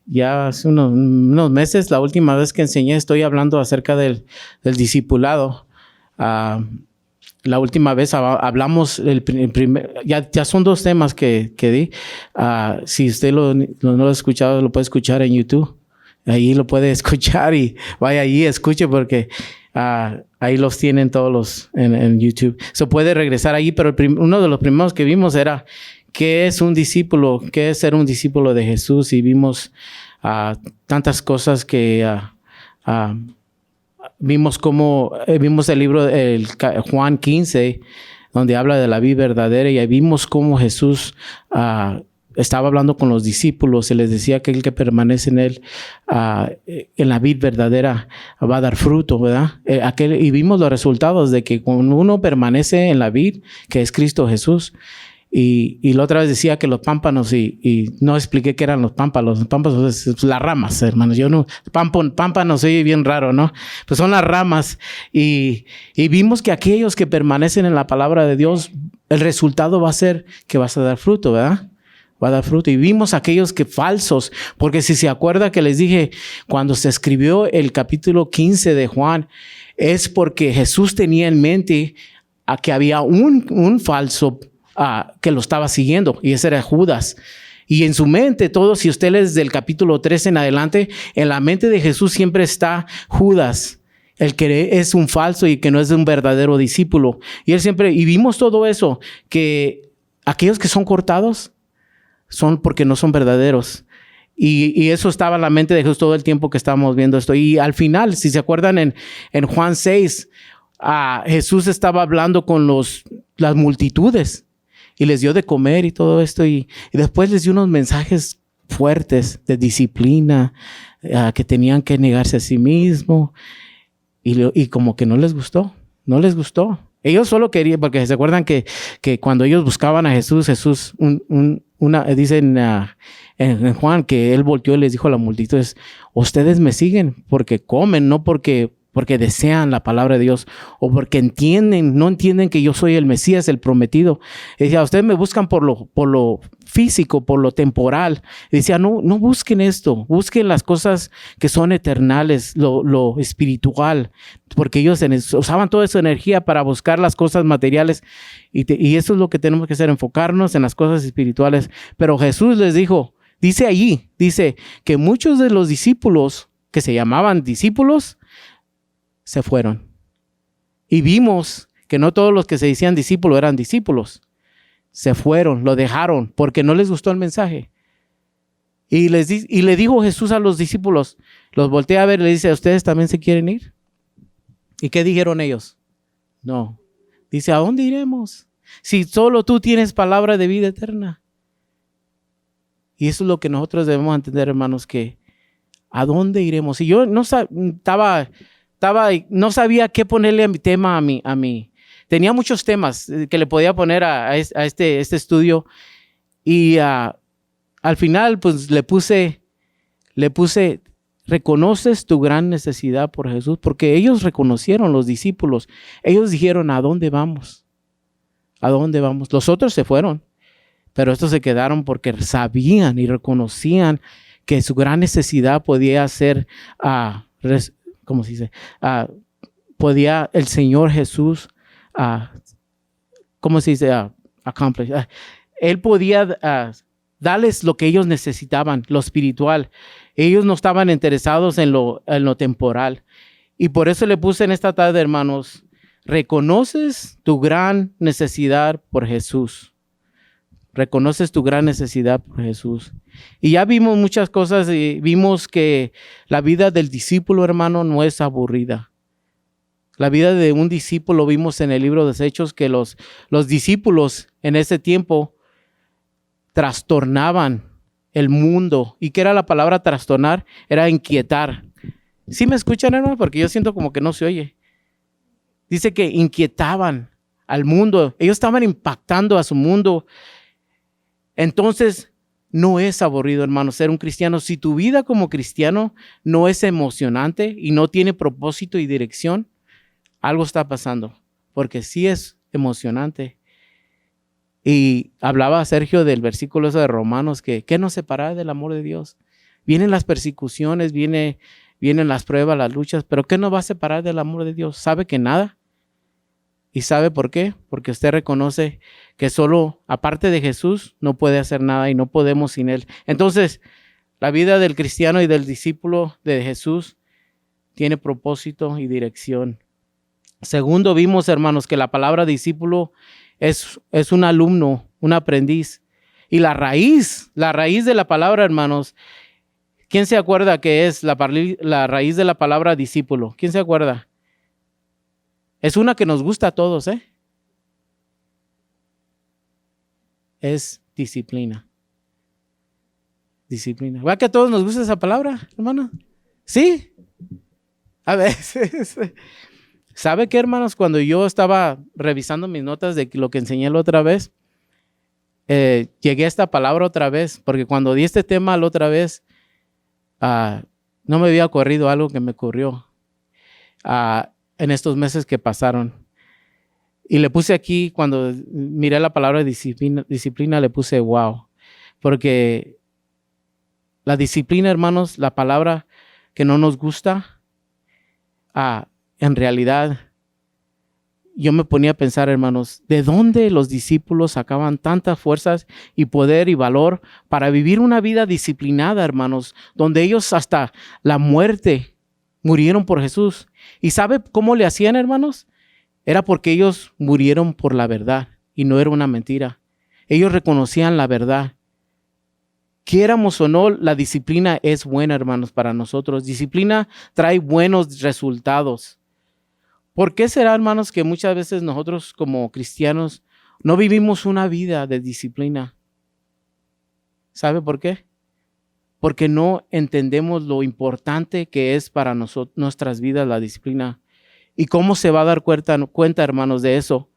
ya hace unos meses, la última vez que enseñé, estoy hablando acerca del discipulado. La última vez hablamos, ya son 2 temas que di. Si usted no lo ha escuchado, lo puede escuchar en YouTube. Ahí lo puede escuchar y vaya ahí, escuche porque ahí los tienen todos en YouTube. Se puede regresar ahí, pero uno de los primeros que vimos era ¿qué es un discípulo? ¿Qué es ser un discípulo de Jesús? Y vimos tantas cosas que vimos el libro Juan 15, donde habla de la vid verdadera, y ahí vimos cómo Jesús estaba hablando con los discípulos y les decía que el que permanece en él, en la vid verdadera, va a dar fruto, ¿verdad? Y vimos los resultados de que cuando uno permanece en la vid, que es Cristo Jesús. Y la otra vez decía que los pámpanos, y no expliqué qué eran los pámpanos. Los pámpanos es las ramas, hermanos. Pámpanos oye bien raro, ¿no? Pues son las ramas. Y vimos que aquellos que permanecen en la palabra de Dios, el resultado va a ser que vas a dar fruto, ¿verdad? Va a dar fruto. Y vimos aquellos que falsos, porque si se acuerda que les dije, cuando se escribió el capítulo 15 de Juan, es porque Jesús tenía en mente que había un falso que lo estaba siguiendo, y ese era Judas. Y en su mente, si usted lee desde el capítulo 3 en adelante, en la mente de Jesús siempre está Judas, el que es un falso y que no es un verdadero discípulo. Y vimos todo eso, que aquellos que son cortados son porque no son verdaderos. Y eso estaba en la mente de Jesús todo el tiempo que estábamos viendo esto. Y al final, si se acuerdan en Juan 6, Jesús estaba hablando con las multitudes y les dio de comer y todo esto. Y después les dio unos mensajes fuertes de disciplina, que tenían que negarse a sí mismos. Y como que no les gustó. Ellos solo querían, porque se acuerdan que cuando ellos buscaban a Jesús, dicen en Juan que él volteó y les dijo a la multitud, ustedes me siguen porque comen, no porque desean la palabra de Dios o porque no entienden que yo soy el Mesías, el prometido. Y decía, ustedes me buscan por lo físico, por lo temporal. Y decía, no busquen esto, busquen las cosas que son eternales, lo espiritual, porque ellos usaban toda su energía para buscar las cosas materiales. Y eso es lo que tenemos que hacer, enfocarnos en las cosas espirituales. Pero Jesús les dice que muchos de los discípulos que se llamaban discípulos se fueron. Y vimos que no todos los que se decían discípulos eran discípulos. Se fueron, lo dejaron porque no les gustó el mensaje. Y le dijo Jesús a los discípulos, los voltea a ver y le dice, ¿ustedes también se quieren ir? ¿Y qué dijeron ellos? No. Dice, ¿a dónde iremos? Si solo tú tienes palabra de vida eterna. Y eso es lo que nosotros debemos entender, hermanos, que ¿a dónde iremos? Y yo no sabía qué ponerle a mi tema, a mí. Tenía muchos temas que le podía poner a este estudio. Y al final, pues le puse, ¿reconoces tu gran necesidad por Jesús? Porque ellos reconocieron, los discípulos. Ellos dijeron, ¿a dónde vamos? ¿A dónde vamos? Los otros se fueron, pero estos se quedaron porque sabían y reconocían que su gran necesidad podía ser, ¿cómo se dice? Podía el Señor Jesús, ¿cómo se dice? Accomplish. Él podía darles lo que ellos necesitaban, lo espiritual. Ellos no estaban interesados en lo temporal. Y por eso le puse en esta tarde, hermanos, ¿reconoces tu gran necesidad por Jesús? Reconoces tu gran necesidad por Jesús. Y ya vimos muchas cosas y vimos que la vida del discípulo, hermano, no es aburrida. La vida de un discípulo, vimos en el libro de Hechos que los discípulos en ese tiempo trastornaban el mundo. ¿Y qué era la palabra trastornar? Era inquietar. ¿Sí me escuchan, hermano? Porque yo siento como que no se oye. Dice que inquietaban al mundo. Ellos estaban impactando a su mundo. Entonces, no es aburrido, hermano, ser un cristiano. Si tu vida como cristiano no es emocionante y no tiene propósito y dirección, algo está pasando, porque sí es emocionante. Y hablaba Sergio del versículo ese de Romanos, que ¿qué nos separa del amor de Dios? Vienen las persecuciones, vienen las pruebas, las luchas, pero ¿qué nos va a separar del amor de Dios? ¿Sabe que nada? ¿Y sabe por qué? Porque usted reconoce que solo, aparte de Jesús, no puede hacer nada y no podemos sin Él. Entonces, la vida del cristiano y del discípulo de Jesús tiene propósito y dirección. Segundo, vimos, hermanos, que la palabra discípulo es un alumno, un aprendiz. Y la raíz de la palabra, hermanos, ¿quién se acuerda que es la raíz de la palabra discípulo? ¿Quién se acuerda? Es una que nos gusta a todos, ¿eh? Es disciplina. Disciplina. ¿Va que a todos nos gusta esa palabra, hermano? ¿Sí? A veces. ¿Sabe qué, hermanos? Cuando yo estaba revisando mis notas de lo que enseñé la otra vez, llegué a esta palabra otra vez, porque cuando di este tema la otra vez, no me había ocurrido algo que me ocurrió en estos meses que pasaron. Y le puse aquí, cuando miré la palabra disciplina, le puse wow. Porque la disciplina, hermanos, la palabra que no nos gusta, en realidad, yo me ponía a pensar, hermanos, ¿de dónde los discípulos sacaban tantas fuerzas y poder y valor para vivir una vida disciplinada, hermanos, donde ellos hasta la muerte murieron por Jesús? ¿Y sabe cómo le hacían, hermanos? Era porque ellos murieron por la verdad y no era una mentira. Ellos reconocían la verdad. Quieramos o no, la disciplina es buena, hermanos, para nosotros. Disciplina trae buenos resultados. ¿Por qué será, hermanos, que muchas veces nosotros como cristianos no vivimos una vida de disciplina? ¿Sabe por qué? Porque no entendemos lo importante que es para nuestras vidas la disciplina. ¿Y cómo se va a dar cuenta, hermanos, de eso?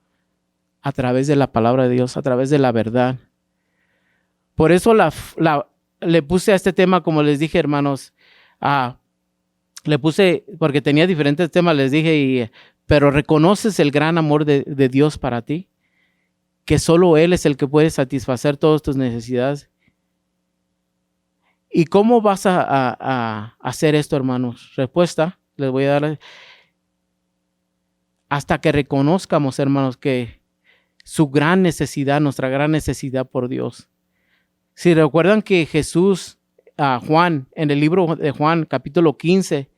A través de la palabra de Dios, a través de la verdad. Por eso le puse a este tema, como les dije, hermanos, le puse, porque tenía diferentes temas, les dije, pero reconoces el gran amor de Dios para ti, que solo Él es el que puede satisfacer todas tus necesidades. ¿Y cómo vas a hacer esto, hermanos? Respuesta, les voy a dar. Hasta que reconozcamos, hermanos, que su gran necesidad, nuestra gran necesidad por Dios. Si recuerdan que Jesús, Juan, en el libro de Juan, capítulo 15,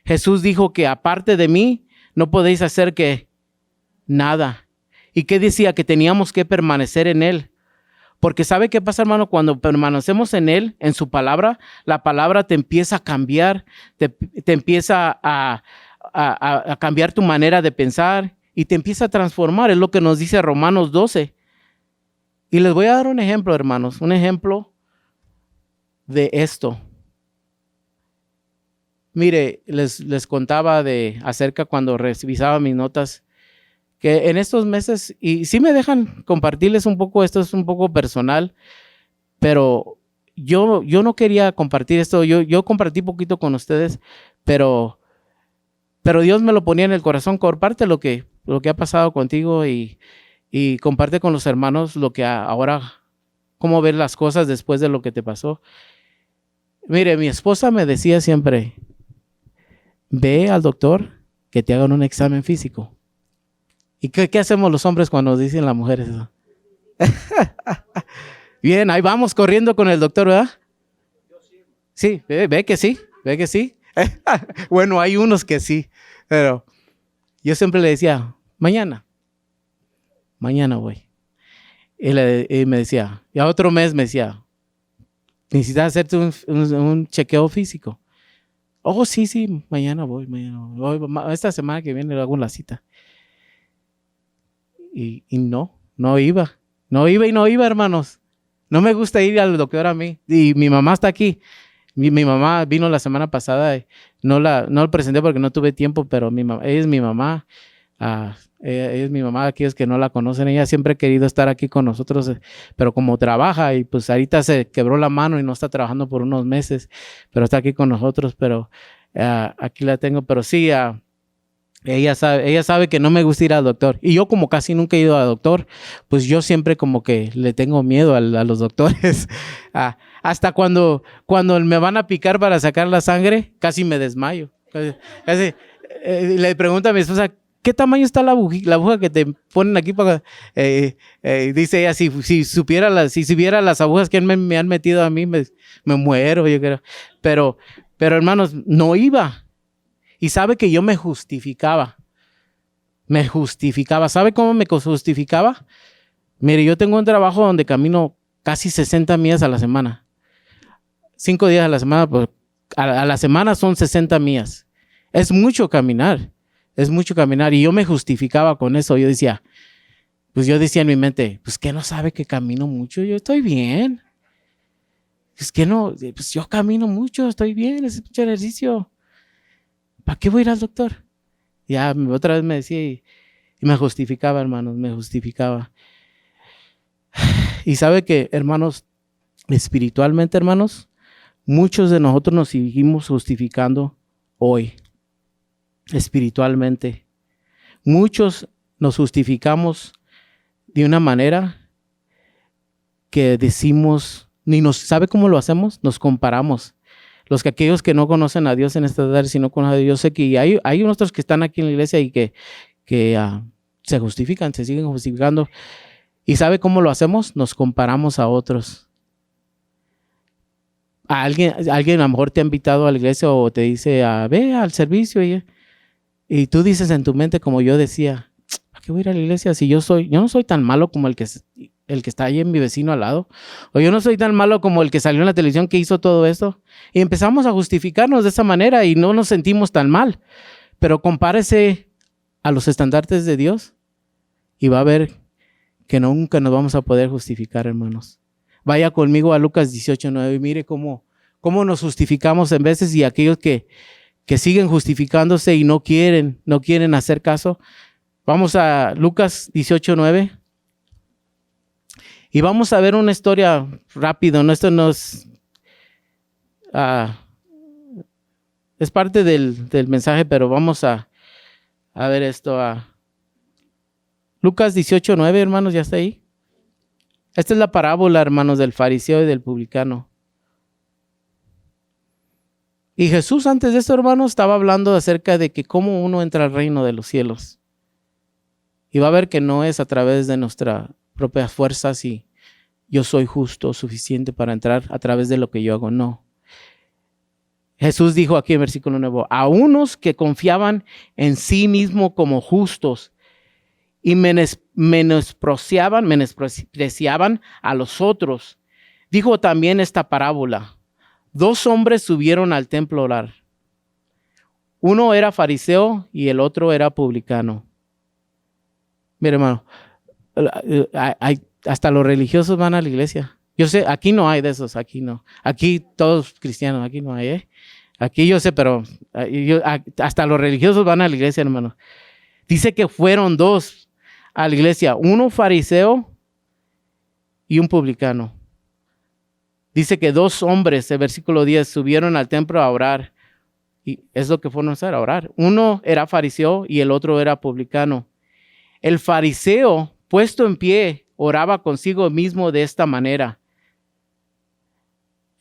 Jesús dijo que aparte de mí, no podéis hacer que nada. ¿Y qué decía? Que teníamos que permanecer en Él. Porque ¿sabe qué pasa, hermano? Cuando permanecemos en Él, en su palabra, la palabra te empieza a cambiar, te empieza a cambiar tu manera de pensar y te empieza a transformar. Es lo que nos dice Romanos 12. Y les voy a dar un ejemplo, hermanos, un ejemplo de esto. Mire, les contaba acerca cuando revisaba mis notas, que en estos meses, y sí me dejan compartirles un poco, esto es un poco personal, pero yo no quería compartir esto, yo compartí poquito con ustedes, pero Dios me lo ponía en el corazón. Comparte lo que ha pasado contigo y comparte con los hermanos lo que ahora, cómo ver las cosas después de lo que te pasó. Mire, mi esposa me decía siempre, ve al doctor que te hagan un examen físico. ¿Y qué hacemos los hombres cuando nos dicen las mujeres eso? Bien, ahí vamos corriendo con el doctor, ¿verdad? Sí, ve que sí, ve que sí. Bueno, hay unos que sí, pero yo siempre le decía, mañana voy. Y me decía, y a otro mes me decía, necesitas hacerte un chequeo físico. Oh, sí, mañana voy. Esta semana que viene le hago la cita. Y no iba, hermanos. No me gusta ir al doctor a mí. Y mi mamá está aquí. Mi mamá vino la semana pasada y no la presenté porque no tuve tiempo, pero ella es mi mamá. Ella es mi mamá, aquellos que no la conocen. Ella siempre ha querido estar aquí con nosotros, pero como trabaja y pues ahorita se quebró la mano y no está trabajando por unos meses, pero está aquí con nosotros, pero aquí la tengo. Pero sí, Ella sabe que no me gusta ir al doctor. Y yo como casi nunca he ido al doctor, pues yo siempre como que le tengo miedo a los doctores. Hasta cuando me van a picar para sacar la sangre, casi me desmayo. Le pregunto a mi esposa, ¿qué tamaño está la aguja que te ponen aquí para...? Dice ella, si supiera las agujas que me han metido a mí, me muero, yo creo. Pero hermanos, no iba. Y sabe que yo me justificaba. ¿Sabe cómo me justificaba? Mire, yo tengo un trabajo donde camino casi 60 millas a la semana. 5 días a la semana, pues a la semana son 60 millas. Es mucho caminar. Y yo me justificaba con eso. Yo decía en mi mente, pues que no sabe que camino mucho. Yo estoy bien. Es que no, pues yo camino mucho, estoy bien, es mucho ejercicio. ¿Para qué voy a ir al doctor? Ya otra vez me decía y me justificaba, hermanos, me justificaba. Y sabe que, hermanos, espiritualmente, hermanos, muchos de nosotros nos seguimos justificando hoy, espiritualmente. Muchos nos justificamos de una manera que decimos, ¿sabe cómo lo hacemos? Nos comparamos. Aquellos que no conocen a Dios en esta tarde, si no conocen a Dios, yo sé que hay otros que están aquí en la iglesia y que se justifican, se siguen justificando. ¿Y sabe cómo lo hacemos? Nos comparamos a otros. Alguien a lo mejor te ha invitado a la iglesia o te dice, ve al servicio y tú dices en tu mente, como yo decía, ¿para qué voy a ir a la iglesia si yo no soy tan malo como el que está ahí en mi vecino al lado? O yo no soy tan malo como el que salió en la televisión que hizo todo esto. Y empezamos a justificarnos de esa manera y no nos sentimos tan mal. Pero compárese a los estandartes de Dios y va a ver que nunca nos vamos a poder justificar, hermanos. Vaya conmigo a Lucas 18:9 y mire cómo nos justificamos en veces, y aquellos que siguen justificándose y no quieren hacer caso. Vamos a Lucas 18:9 y vamos a ver una historia rápido. Esto no es parte del mensaje, pero vamos a ver esto. Lucas 18:9, hermanos, ¿ya está ahí? Esta es la parábola, hermanos, del fariseo y del publicano. Y Jesús, antes de esto, hermanos, estaba hablando acerca de que cómo uno entra al reino de los cielos. Y va a ver que no es a través de nuestras propias fuerzas y yo soy justo suficiente para entrar a través de lo que yo hago. No. Jesús dijo aquí en versículo 9, a unos que confiaban en sí mismos como justos y menospreciaban a los otros. Dijo también esta parábola. 2 hombres subieron al templo a orar. Uno era fariseo y el otro era publicano. Mire, hermano, hasta los religiosos van a la iglesia. Yo sé, aquí no hay de esos, aquí no. Aquí todos cristianos, aquí no hay, Aquí yo sé, pero hasta los religiosos van a la iglesia, hermano. Dice que fueron 2 a la iglesia, uno fariseo y un publicano. Dice que 2 hombres, el versículo 10, subieron al templo a orar. Y es lo que fueron a hacer, a orar. Uno era fariseo y el otro era publicano. El fariseo, puesto en pie, oraba consigo mismo de esta manera.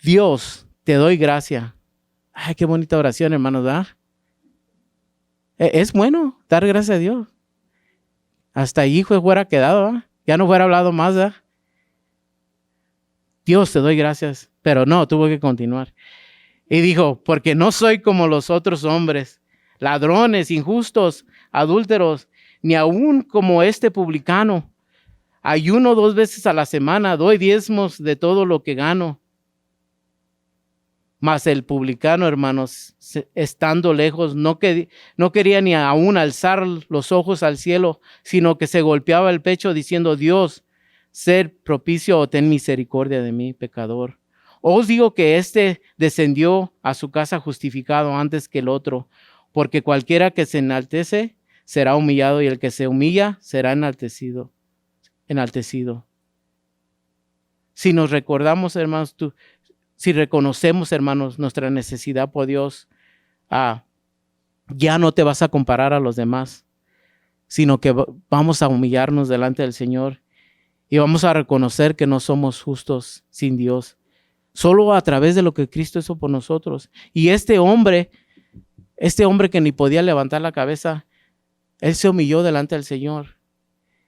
Dios, te doy gracia. Ay, qué bonita oración, hermanos, ¿verdad? Es bueno dar gracias a Dios. Hasta ahí fuera quedado, ¿verdad? Ya no fuera hablado más, ¿verdad? Dios, te doy gracias. Pero no, tuvo que continuar. Y dijo, porque no soy como los otros hombres, ladrones, injustos, adúlteros, ni aún como este publicano. Ayuno 2 veces a la semana, doy diezmos de todo lo que gano. Mas el publicano, hermanos, estando lejos, no quería ni aún alzar los ojos al cielo, sino que se golpeaba el pecho diciendo, Dios, ser propicio o ten misericordia de mí, pecador. Os digo que éste descendió a su casa justificado antes que el otro, porque cualquiera que se enaltece será humillado y el que se humilla será enaltecido. Si nos recordamos, hermanos, si reconocemos, hermanos, nuestra necesidad por Dios, ya no te vas a comparar a los demás, sino que vamos a humillarnos delante del Señor y vamos a reconocer que no somos justos sin Dios, solo a través de lo que Cristo hizo por nosotros. Y este hombre que ni podía levantar la cabeza, él se humilló delante del Señor.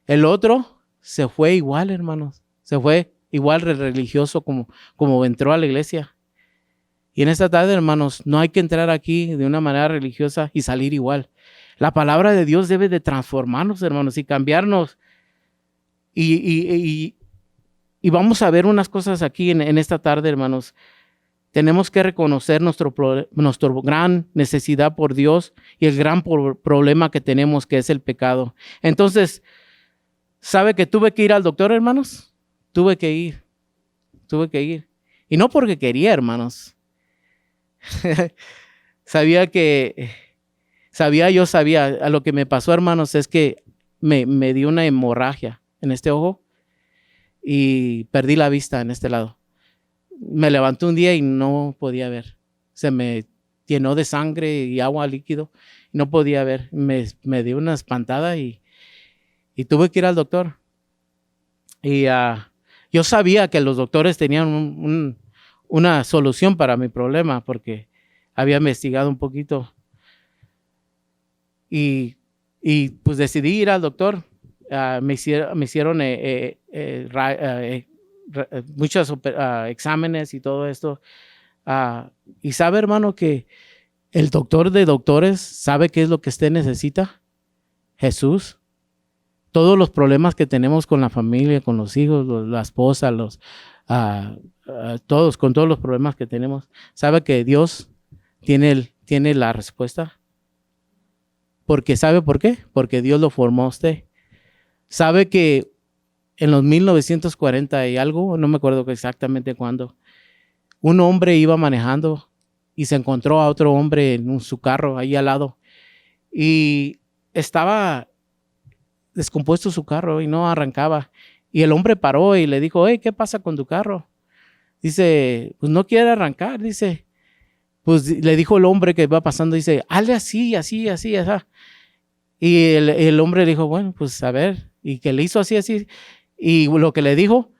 El otro se fue igual, hermanos, se fue igual religioso como entró a la iglesia. Y en esta tarde, hermanos, no hay que entrar aquí de una manera religiosa y salir igual. La palabra de Dios debe de transformarnos, hermanos, y cambiarnos. Y vamos a ver unas cosas aquí en esta tarde, hermanos. Tenemos que reconocer nuestra gran necesidad por Dios y el gran problema que tenemos, que es el pecado. Entonces, ¿sabe que tuve que ir al doctor, hermanos? Tuve que ir. Y no porque quería, hermanos. Sabía. A lo que me pasó, hermanos, es que me dio una hemorragia en este ojo y perdí la vista en este lado. Me levanté un día y no podía ver. Se me llenó de sangre y agua líquido. No podía ver. Me dio una espantada y tuve que ir al doctor. Y yo sabía que los doctores tenían una solución para mi problema porque había investigado un poquito. Y pues decidí ir al doctor. Me hicieron muchos exámenes y todo esto. Y sabe, hermano, que el doctor de doctores sabe qué es lo que usted necesita. Jesús. Todos los problemas que tenemos con la familia, con los hijos, la esposa, con todos los problemas que tenemos, sabe que Dios tiene la respuesta. Porque ¿sabe por qué? Porque Dios lo formó a usted. Sabe que en los 1940 y algo, no me acuerdo exactamente cuándo, un hombre iba manejando y se encontró a otro hombre en su carro ahí al lado y estaba descompuesto su carro y no arrancaba. Y el hombre paró y le dijo, hey, ¿qué pasa con tu carro? Dice, pues no quiere arrancar, dice. Pues le dijo el hombre que iba pasando, dice, hazle así, así, así, así. Y el hombre le dijo, bueno, pues a ver, y que le hizo así, así. Y lo que le dijo,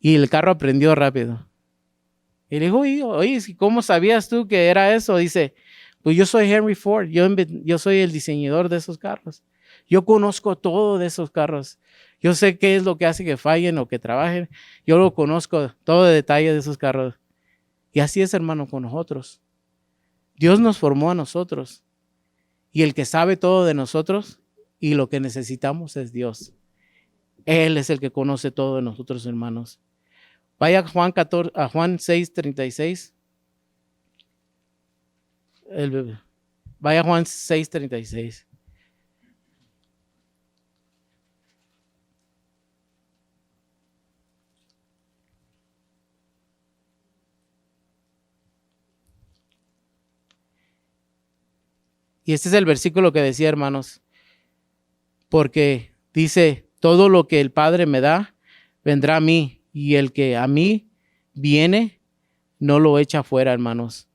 y el carro aprendió rápido. Y le dijo, oye, ¿cómo sabías tú que era eso? Dice, pues yo soy Henry Ford, yo soy el diseñador de esos carros. Yo conozco todo de esos carros. Yo sé qué es lo que hace que fallen o que trabajen. Yo lo conozco, todo el detalle de esos carros. Y así es, hermano, con nosotros. Dios nos formó a nosotros. Y el que sabe todo de nosotros y lo que necesitamos es Dios. Él es el que conoce todo de nosotros, hermanos. Vaya a Juan 6:36. Vaya a Juan 6:36. Y este es el versículo que decía, hermanos, porque dice, todo lo que el Padre me da, vendrá a mí, y el que a mí viene, no lo echa fuera, hermanos.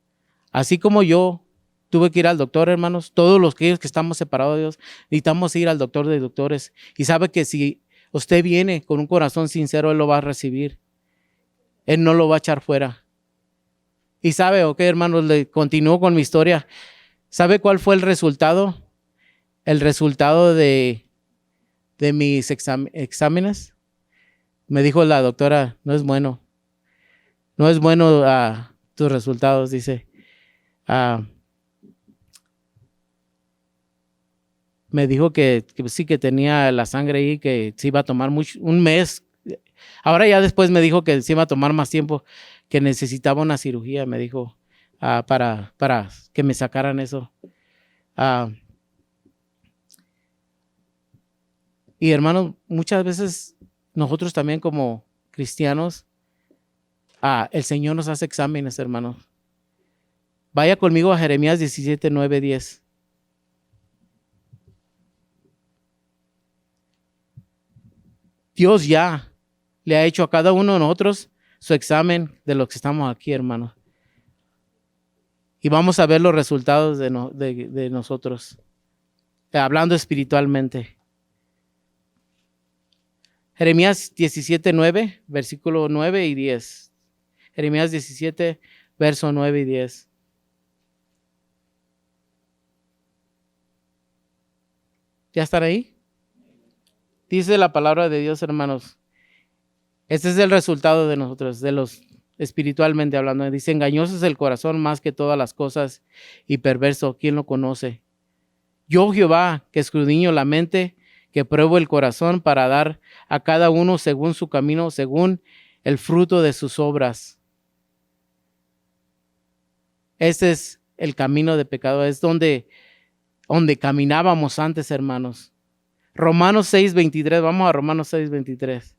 Así como yo tuve que ir al doctor, hermanos, todos los que estamos separados de Dios, necesitamos ir al doctor de doctores. Y sabe que si usted viene con un corazón sincero, Él lo va a recibir. Él no lo va a echar fuera. Y sabe, ok, hermanos, le continúo con mi historia. ¿Sabe cuál fue el resultado? El resultado de mis exámenes. Me dijo la doctora, no es bueno. No es bueno tus resultados, dice. Me dijo que sí, que tenía la sangre ahí, que se iba a tomar un mes. Ahora ya después me dijo que se iba a tomar más tiempo, que necesitaba una cirugía, me dijo, para que me sacaran eso. Y hermanos, muchas veces nosotros también como cristianos, el Señor nos hace exámenes, hermanos. Vaya conmigo a Jeremías 17, 9, 10. Dios ya le ha hecho a cada uno de nosotros su examen de los que estamos aquí, hermanos. Y vamos a ver los resultados de nosotros, hablando espiritualmente. Jeremías 17:9, versículo 9 y 10. Jeremías 17, verso 9 y 10. ¿Ya están ahí? Dice la palabra de Dios, hermanos. Este es el resultado de nosotros, de los espiritualmente hablando. Dice, engañoso es el corazón más que todas las cosas y perverso, ¿quién lo conoce? Yo, Jehová, que escudriño la mente, que pruebo el corazón para dar a cada uno según su camino, según el fruto de sus obras. Este es el camino de pecado, es donde caminábamos antes, hermanos. Romanos 6:23, vamos a Romanos 6:23.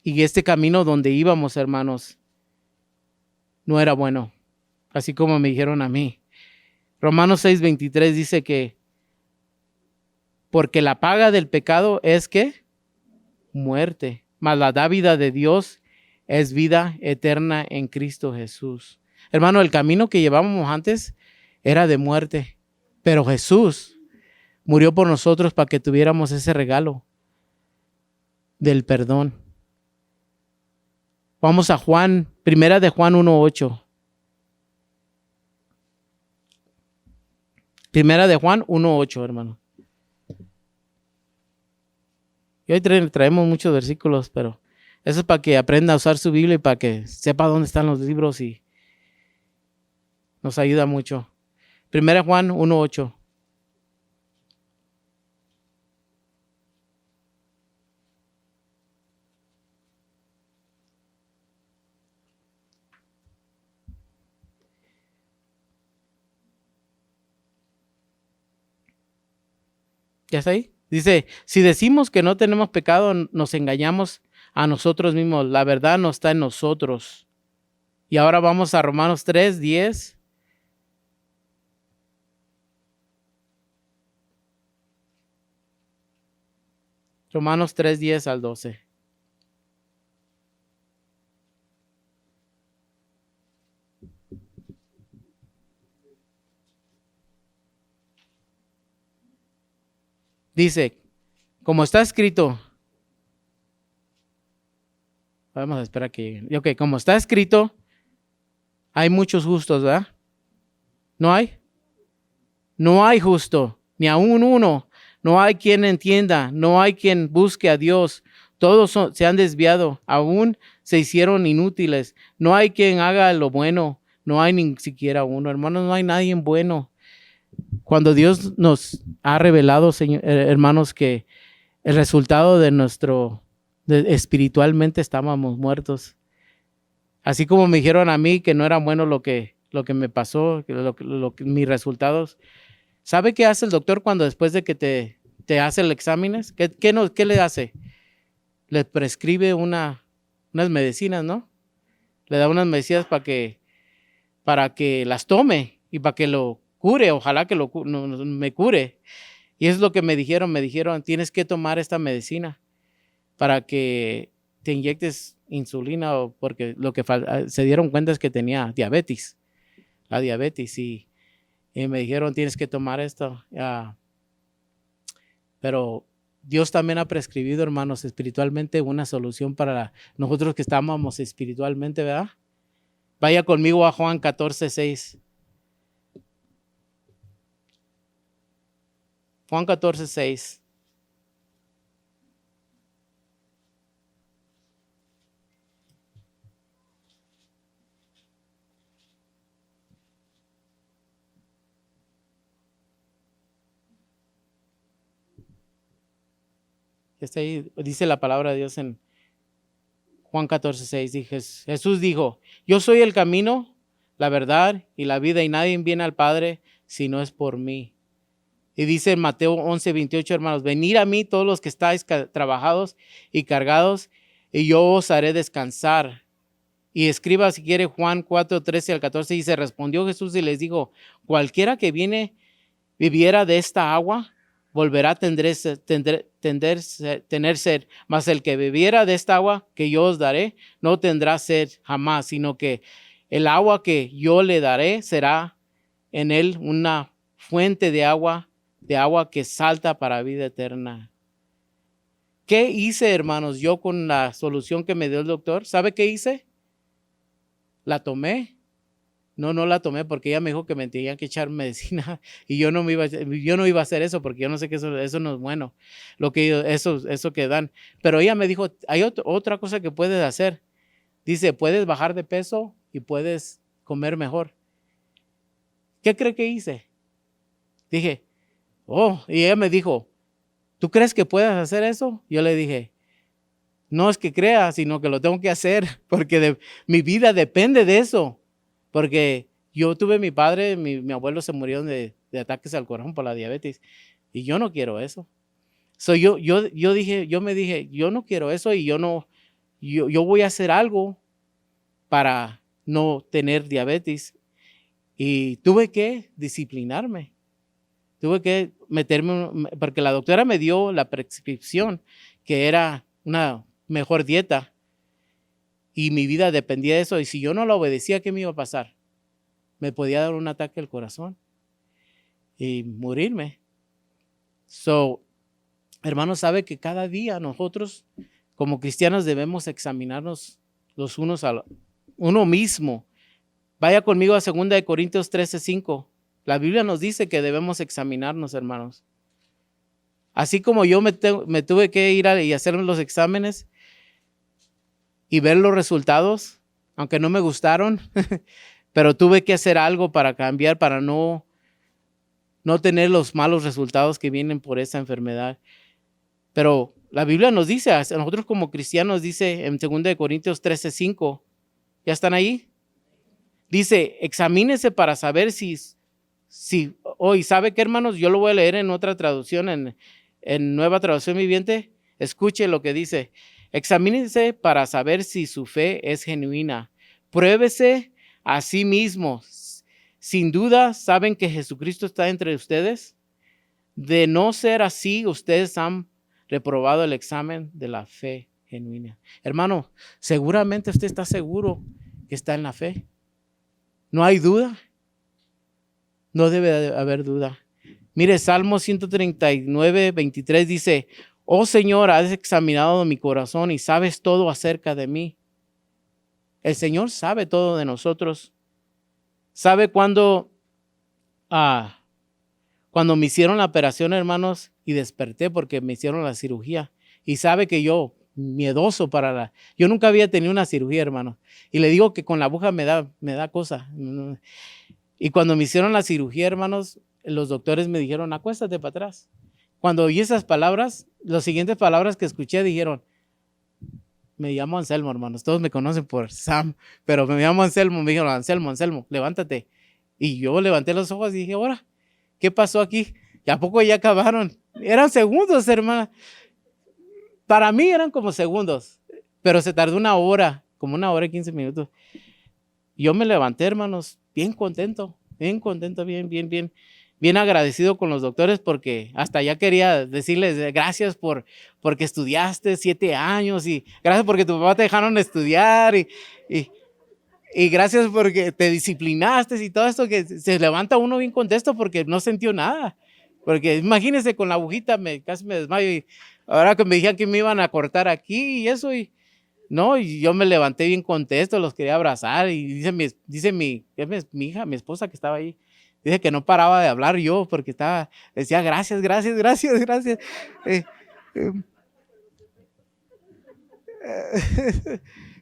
Y este camino donde íbamos, hermanos, no era bueno, así como me dijeron a mí. Romanos 6:23 dice que porque la paga del pecado es ¿qué? Muerte, mas la dádiva de Dios es vida eterna en Cristo Jesús. Hermano, el camino que llevábamos antes era de muerte, pero Jesús murió por nosotros para que tuviéramos ese regalo del perdón. Vamos a Juan, primera de Juan 1:8. Primera de Juan 1:8, hermano. Y hoy traemos muchos versículos, pero eso es para que aprenda a usar su Biblia y para que sepa dónde están los libros y nos ayuda mucho. Primera de Juan 1:8. ¿Ya está ahí? Dice, si decimos que no tenemos pecado, nos engañamos a nosotros mismos. La verdad no está en nosotros. Y ahora vamos a Romanos 3:10. Romanos 3:10 al 12. Dice, como está escrito, vamos a esperar que llegue. Ok, como está escrito, hay muchos justos, ¿verdad? ¿No hay? No hay justo, ni aún uno. No hay quien entienda, no hay quien busque a Dios. Todos se han desviado, aún se hicieron inútiles. No hay quien haga lo bueno, no hay ni siquiera uno. Hermanos, no hay nadie bueno. Cuando Dios nos ha revelado, hermanos, que el resultado de espiritualmente estábamos muertos. Así como me dijeron a mí que no era bueno lo que me pasó, mis resultados. ¿Sabe qué hace el doctor cuando después de que te hace el exámenes? ¿Qué le hace? Le prescribe unas medicinas, ¿no? Le da unas medicinas para que las tome y para que lo cure. Ojalá que me cure. Y es lo que me dijeron. Me dijeron, tienes que tomar esta medicina para que te inyectes insulina, porque lo que se dieron cuenta es que tenía diabetes. La diabetes y me dijeron, tienes que tomar esto. Pero Dios también ha prescribido, hermanos, espiritualmente una solución para nosotros que estábamos espiritualmente, ¿verdad? Vaya conmigo a Juan 14:6. Juan 14:6. Está ahí, dice la palabra de Dios en Juan 14:6. Jesús dijo, yo soy el camino, la verdad y la vida, y nadie viene al Padre si no es por mí. Y dice en Mateo 11:28, hermanos, venid a mí todos los que estáis trabajados y cargados, y yo os haré descansar. Y escriba si quiere Juan 4:13 al 14, dice, respondió Jesús y les dijo, cualquiera que viviera de esta agua, volverá a tener sed, mas el que bebiera de esta agua que yo os daré, no tendrá sed jamás, sino que el agua que yo le daré será en él una fuente de agua que salta para vida eterna. ¿Qué hice, hermanos, yo con la solución que me dio el doctor? ¿Sabe qué hice? La tomé. No la tomé porque ella me dijo que me tenían que echar medicina y yo no iba a hacer eso porque yo no sé que eso no es bueno, eso que dan. Pero ella me dijo, hay otra cosa que puedes hacer. Dice, puedes bajar de peso y puedes comer mejor. ¿Qué cree que hice? Dije, y ella me dijo, ¿tú crees que puedes hacer eso? Yo le dije, no es que crea, sino que lo tengo que hacer porque mi vida depende de eso. Porque yo tuve mi padre, mi abuelo se murió de ataques al corazón por la diabetes y yo no quiero eso. Yo me dije, yo no quiero eso y yo voy a hacer algo para no tener diabetes. Y tuve que disciplinarme. Tuve que meterme, porque la doctora me dio la prescripción que era una mejor dieta. Y mi vida dependía de eso. Y si yo no la obedecía, ¿qué me iba a pasar? Me podía dar un ataque al corazón y morirme. Hermanos, sabe que cada día nosotros como cristianos debemos examinarnos los unos a uno mismo. Vaya conmigo a 2 Corintios 13:5. La Biblia nos dice que debemos examinarnos, hermanos. Así como yo me tuve que ir y hacer los exámenes y ver los resultados, aunque no me gustaron, pero tuve que hacer algo para cambiar, para no tener los malos resultados que vienen por esa enfermedad. Pero la Biblia nos dice, a nosotros como cristianos, dice en 2 Corintios 13:5, ¿ya están ahí? Dice, examínese para saber si hoy, ¿sabe qué, hermanos? Yo lo voy a leer en otra traducción, en Nueva Traducción Viviente. Escuche lo que dice. Examínense para saber si su fe es genuina. Pruébese a sí mismo. Sin duda, ¿saben que Jesucristo está entre ustedes? De no ser así, ustedes han reprobado el examen de la fe genuina. Hermano, seguramente usted está seguro que está en la fe. No hay duda. No debe de haber duda. Mire, Salmo 139:23 dice, oh Señor, has examinado mi corazón y sabes todo acerca de mí. El Señor sabe todo de nosotros. ¿Sabe cuando me hicieron la operación, hermanos, y desperté porque me hicieron la cirugía? Y sabe que yo, miedoso yo nunca había tenido una cirugía, hermano. Y le digo que con la aguja me da cosa. Y cuando me hicieron la cirugía, hermanos, los doctores me dijeron, acuéstate para atrás. Cuando oí esas palabras, las siguientes palabras que escuché dijeron, me llamo Anselmo, hermanos. Todos me conocen por Sam, pero me llamo Anselmo. Me dijeron, Anselmo, levántate. Y yo levanté los ojos y dije, ahora, ¿qué pasó aquí? ¿Y a poco ya acabaron? Eran segundos, hermano. Para mí eran como segundos, pero se tardó una hora, como 1 hora y 15 minutos. Yo me levanté, hermanos, bien contento, bien agradecido con los doctores porque hasta ya quería decirles gracias porque estudiaste 7 años y gracias porque tu papá te dejaron estudiar y gracias porque te disciplinaste y todo esto, que se levanta uno bien contento porque no sintió nada. Porque imagínense, con la agujita casi me desmayo y ahora que me dijeron que me iban a cortar aquí y eso y yo me levanté bien contento, los quería abrazar y dice mi hija, mi esposa que estaba ahí, dice que no paraba de hablar yo porque decía gracias.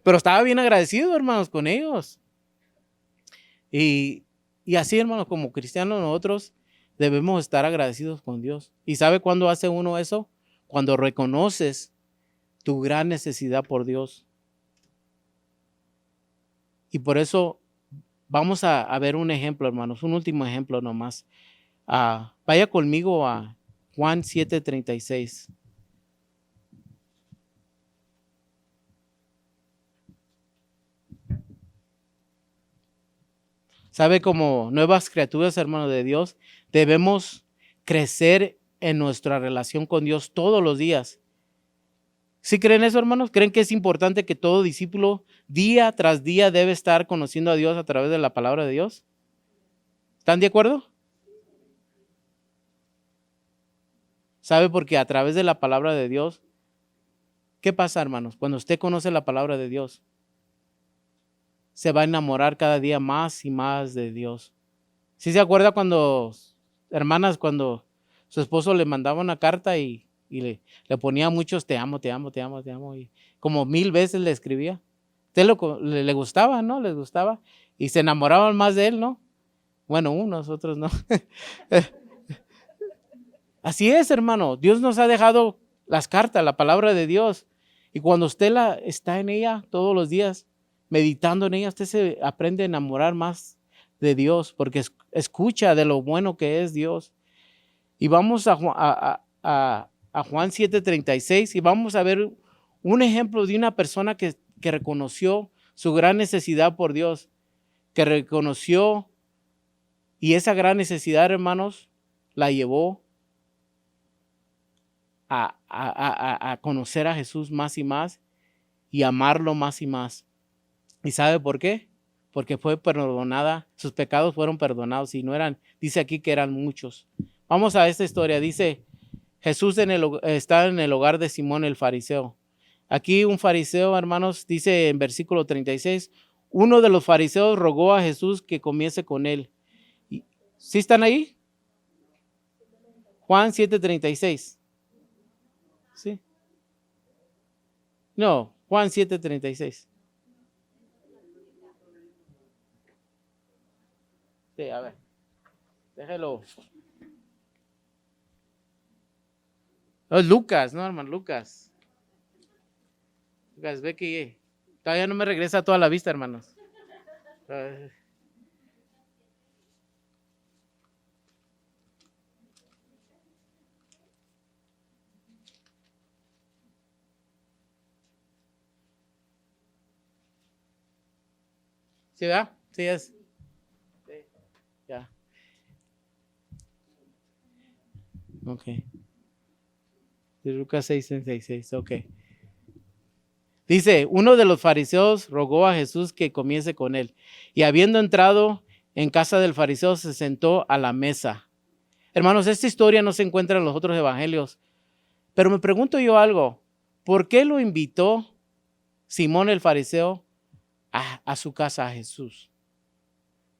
Pero estaba bien agradecido, hermanos, con ellos. Y así, hermanos, como cristianos nosotros debemos estar agradecidos con Dios. ¿Y sabe cuándo hace uno eso? Cuando reconoces tu gran necesidad por Dios. Y por eso vamos a ver un ejemplo, hermanos, un último ejemplo nomás. Vaya conmigo a Juan 7:36. ¿Sabe? Como nuevas criaturas, hermanos de Dios, debemos crecer en nuestra relación con Dios todos los días. ¿Sí creen eso, hermanos? ¿Creen que es importante que todo discípulo día tras día debe estar conociendo a Dios a través de la palabra de Dios? ¿Están de acuerdo? ¿Sabe? Porque a través de la palabra de Dios, ¿qué pasa, hermanos? Cuando usted conoce la palabra de Dios, se va a enamorar cada día más y más de Dios. ¿Sí se acuerda cuando, hermanas, cuando su esposo le mandaba una carta y le ponía muchos te amo, te amo, te amo, te amo, y como 1000 veces le escribía? Usted le gustaba, ¿no? Les gustaba y se enamoraban más de él, ¿no? Bueno, unos, otros no. Así es, hermano. Dios nos ha dejado las cartas, la palabra de Dios. Y cuando usted está en ella todos los días, meditando en ella, usted se aprende a enamorar más de Dios, porque escucha de lo bueno que es Dios. Y vamos a Juan 7:36 y vamos a ver un ejemplo de una persona que reconoció su gran necesidad por Dios, que reconoció, y esa gran necesidad, hermanos, la llevó a conocer a Jesús más y más y amarlo más y más. ¿Y sabe por qué? Porque fue perdonada, sus pecados fueron perdonados y no eran, dice aquí que eran muchos. Vamos a esta historia, dice, Jesús está en el hogar de Simón el fariseo. Aquí un fariseo, hermanos, dice en versículo 36, uno de los fariseos rogó a Jesús que comiese con él. ¿Sí están ahí? Juan 7:36. ¿Sí? No, Juan 7:36. Sí, a ver, déjelo. No, es Lucas, no, hermano, Lucas. Lucas, ve que todavía no me regresa toda la vista, hermanos. ¿Sí, verdad? Sí, es. Sí, ya. Ok. De Lucas 6:36, ok. Dice, uno de los fariseos rogó a Jesús que comiese con él. Y habiendo entrado en casa del fariseo, se sentó a la mesa. Hermanos, esta historia no se encuentra en los otros evangelios. Pero me pregunto yo algo. ¿Por qué lo invitó Simón el fariseo a su casa a Jesús?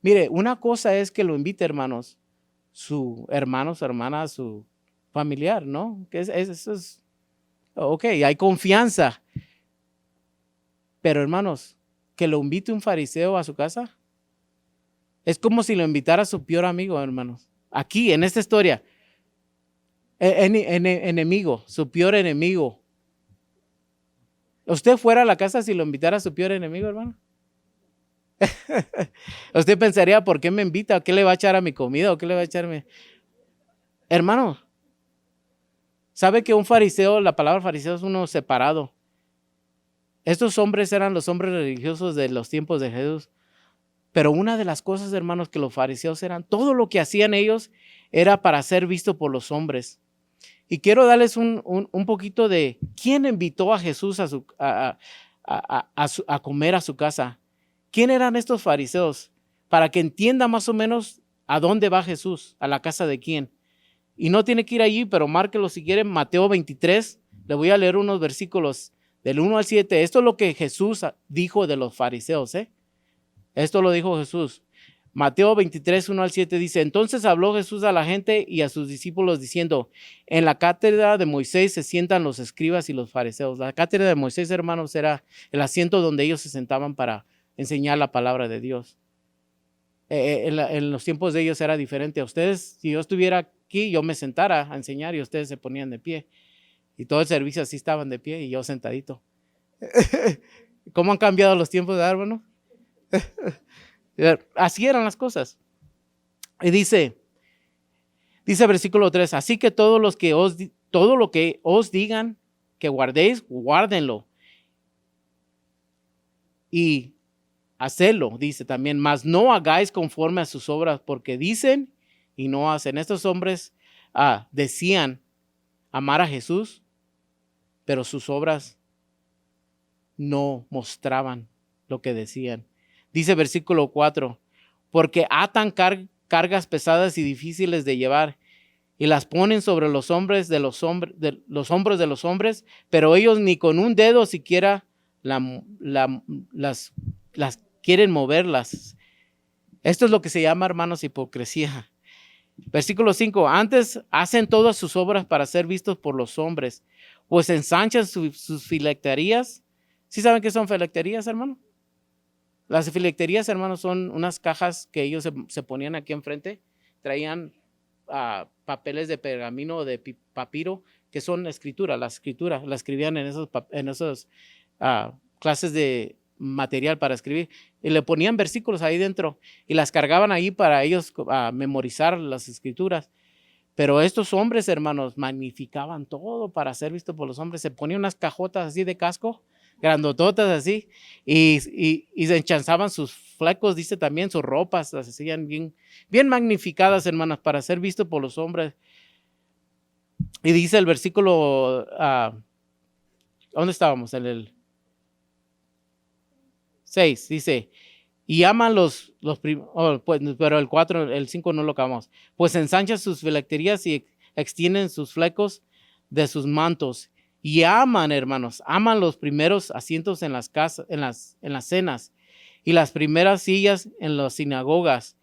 Mire, una cosa es que lo invite, hermanos, su hermano, su hermana, su familiar, ¿no? Que eso es, ok, hay confianza. Pero hermanos, que lo invite un fariseo a su casa, es como si lo invitara a su peor amigo, hermanos. Aquí, en esta historia, enemigo, su peor enemigo. ¿Usted fuera a la casa si lo invitara a su peor enemigo, hermano? Usted pensaría, ¿por qué me invita? ¿Qué le va a echar a mi comida? ¿O qué le va a echarme? Hermano, ¿sabe que un fariseo, la palabra fariseo es uno separado? Estos hombres eran los hombres religiosos de los tiempos de Jesús. Pero una de las cosas, hermanos, que los fariseos eran, todo lo que hacían ellos era para ser visto por los hombres. Y quiero darles un poquito de quién invitó a Jesús a comer a su casa. ¿Quién eran estos fariseos? Para que entienda más o menos a dónde va Jesús, a la casa de quién. Y no tiene que ir allí, pero márquelo si quieren, Mateo 23. Le voy a leer unos versículos del 1 al 7. Esto es lo que Jesús dijo de los fariseos, ¿eh? Esto lo dijo Jesús. Mateo 23, 1 al 7 dice, entonces habló Jesús a la gente y a sus discípulos diciendo, en la cátedra de Moisés se sientan los escribas y los fariseos. La cátedra de Moisés, hermanos, era el asiento donde ellos se sentaban para enseñar la palabra de Dios. En los tiempos de ellos era diferente. A ustedes, si yo estuviera aquí, yo me sentara a enseñar y ustedes se ponían de pie. Y todo el servicio así estaban de pie y yo sentadito. ¿Cómo han cambiado los tiempos de hermano? Así eran las cosas. Y dice versículo 3, así que todo lo que os digan que guardéis, guárdenlo. Y hacedlo, dice también, mas no hagáis conforme a sus obras, porque dicen y no hacen. Estos hombres decían amar a Jesús, pero sus obras no mostraban lo que decían. Dice versículo 4, porque atan cargas pesadas y difíciles de llevar y las ponen sobre los hombros de los hombres, pero ellos ni con un dedo siquiera las quieren moverlas. Esto es lo que se llama, hermanos, hipocresía. Versículo 5, antes hacen todas sus obras para ser vistos por los hombres, pues ensanchan sus filacterías. ¿Sí saben qué son filacterías, hermano? Las filacterías, hermanos, son unas cajas que ellos se ponían aquí enfrente, traían papeles de pergamino o de papiro, que son escritura, la escribían en esos clases de material para escribir, y le ponían versículos ahí dentro y las cargaban ahí para ellos memorizar las escrituras. Pero estos hombres, hermanos, magnificaban todo para ser visto por los hombres. Se ponían unas cajotas así de casco, grandototas así, y se enchanzaban sus flecos, dice también, sus ropas, las hacían bien magnificadas, hermanas, para ser visto por los hombres. Y dice el versículo, ¿dónde estábamos? En el 6, dice, y aman pero el 4, el 5 no lo acabamos. Pues ensanchan sus filacterías y extienden sus flecos de sus mantos. Y aman, hermanos, aman los primeros asientos en las casas, en las cenas, y las primeras sillas en las sinagogas,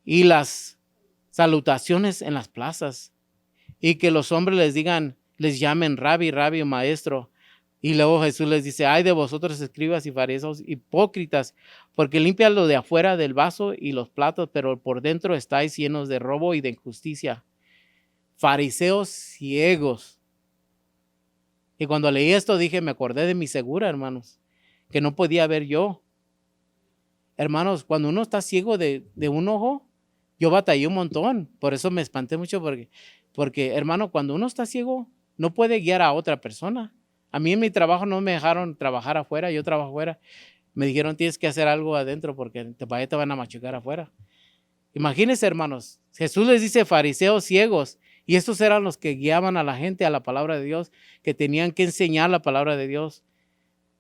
y las salutaciones en las plazas, y que los hombres les llamen Rabbi, Rabbi, maestro. Y luego Jesús les dice, ay de vosotros escribas y fariseos hipócritas, porque limpian lo de afuera del vaso y los platos, pero por dentro estáis llenos de robo y de injusticia. Fariseos ciegos. Y cuando leí esto dije, me acordé de mi segura, hermanos, que no podía ver yo. Hermanos, cuando uno está ciego de un ojo, yo batallé un montón. Por eso me espanté mucho, porque hermano, cuando uno está ciego, no puede guiar a otra persona. A mí en mi trabajo no me dejaron trabajar afuera, yo trabajo afuera. Me dijeron, tienes que hacer algo adentro porque te van a machucar afuera. Imagínense, hermanos, Jesús les dice fariseos ciegos, y estos eran los que guiaban a la gente a la palabra de Dios, que tenían que enseñar la palabra de Dios.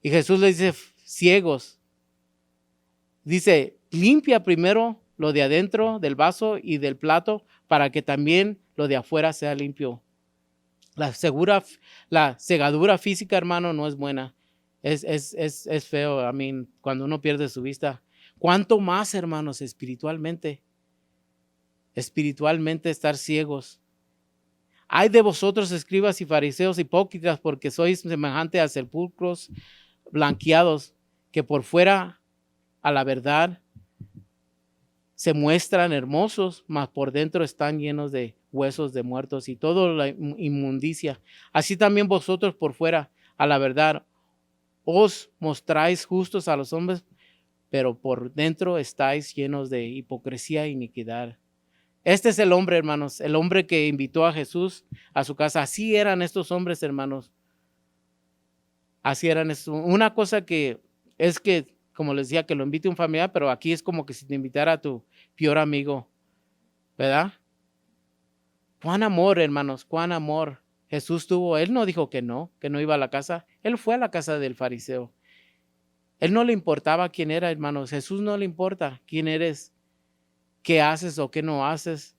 Y Jesús les dice ciegos. Dice, limpia primero lo de adentro del vaso y del plato para que también lo de afuera sea limpio. La cegadura física, hermano, no es buena. Es feo, cuando uno pierde su vista. ¿Cuánto más, hermanos, espiritualmente? Espiritualmente estar ciegos. Ay de vosotros, escribas y fariseos hipócritas, porque sois semejante a sepulcros blanqueados, que por fuera a la verdad se muestran hermosos, mas por dentro están llenos de huesos de muertos y toda la inmundicia. Así también vosotros por fuera a la verdad os mostráis justos a los hombres, pero por dentro estáis llenos de hipocresía e iniquidad. Este es el hombre, hermanos, el hombre que invitó a Jesús a su casa. Así eran estos hombres, hermanos. Así eran. Una cosa que es que, como les decía, que lo invite un familiar, pero aquí es como que si te invitara a tu peor amigo, ¿verdad? Cuán amor, hermanos, cuán amor Jesús tuvo. Él no dijo que no iba a la casa. Él fue a la casa del fariseo. Él no le importaba quién era, hermanos. Jesús no le importa quién eres, qué haces o qué no haces.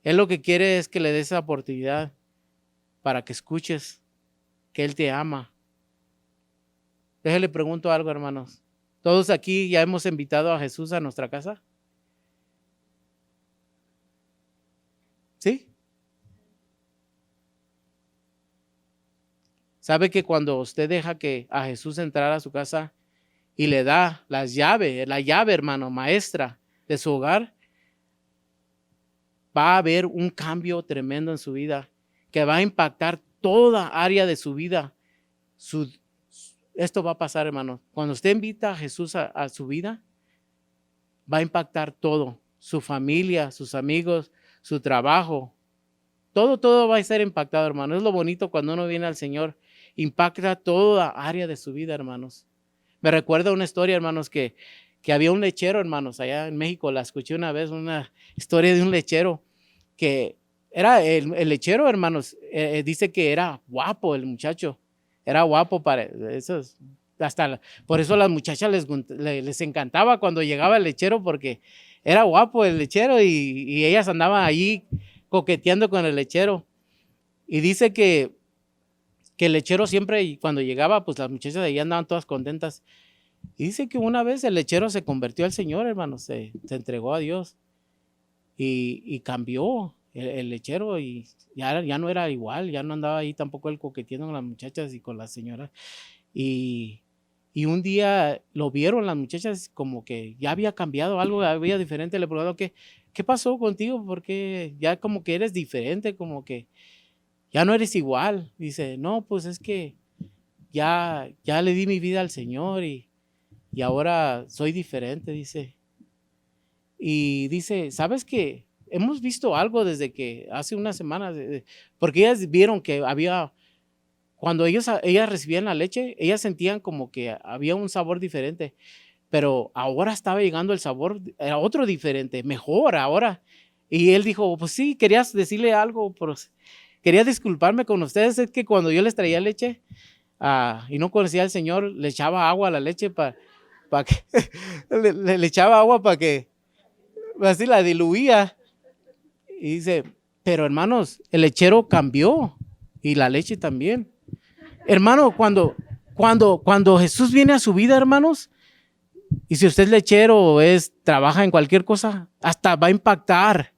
Él lo que quiere es que le des esa oportunidad para que escuches que Él te ama. Déjale pregunto algo, hermanos. ¿Todos aquí ya hemos invitado a Jesús a nuestra casa? ¿Sí? ¿Sabe que cuando usted deja que a Jesús entrar a su casa y le da la llave, hermano, maestra de su hogar, va a haber un cambio tremendo en su vida que va a impactar toda área de su vida? Esto va a pasar, hermano. Cuando usted invita a Jesús a su vida, va a impactar todo. Su familia, sus amigos, su trabajo. Todo va a ser impactado, hermano. Es lo bonito cuando uno viene al Señor. Impacta toda área de su vida, hermanos. Me recuerda una historia, hermanos, que había un lechero, hermanos, allá en México. La escuché una vez, una historia de un lechero que Era el lechero, hermanos, dice que era guapo el muchacho. Era guapo para esos. Por eso a las muchachas les encantaba cuando llegaba el lechero, porque era guapo el lechero y ellas andaban ahí coqueteando con el lechero. Y dice que el lechero siempre, cuando llegaba, pues las muchachas de ahí andaban todas contentas. Y dice que una vez el lechero se convirtió al Señor, hermano, se entregó a Dios y cambió el lechero y ya no era igual, ya no andaba ahí tampoco él coqueteando con las muchachas y con las señoras. Y, y un día lo vieron las muchachas como que ya había cambiado algo, había diferente. Le preguntaron, ¿qué pasó contigo? Porque ya como que eres diferente, como que ya no eres igual. Dice, no, pues es que ya le di mi vida al Señor y ahora soy diferente, dice. Y dice, ¿sabes qué? Hemos visto algo desde que hace unas semanas, porque ellas vieron que había, cuando ellas recibían la leche, ellas sentían como que había un sabor diferente, pero ahora estaba llegando el sabor, era otro diferente, mejor ahora. Y él dijo, pues sí, querías decirle algo, pero quería disculparme con ustedes, es que cuando yo les traía leche y no conocía al Señor, le echaba agua a la leche para que, le echaba agua para que, así la diluía. Y dice, pero hermanos, el lechero cambió y la leche también. Hermano, cuando Jesús viene a su vida, hermanos, y si usted es lechero o trabaja en cualquier cosa, hasta va a impactar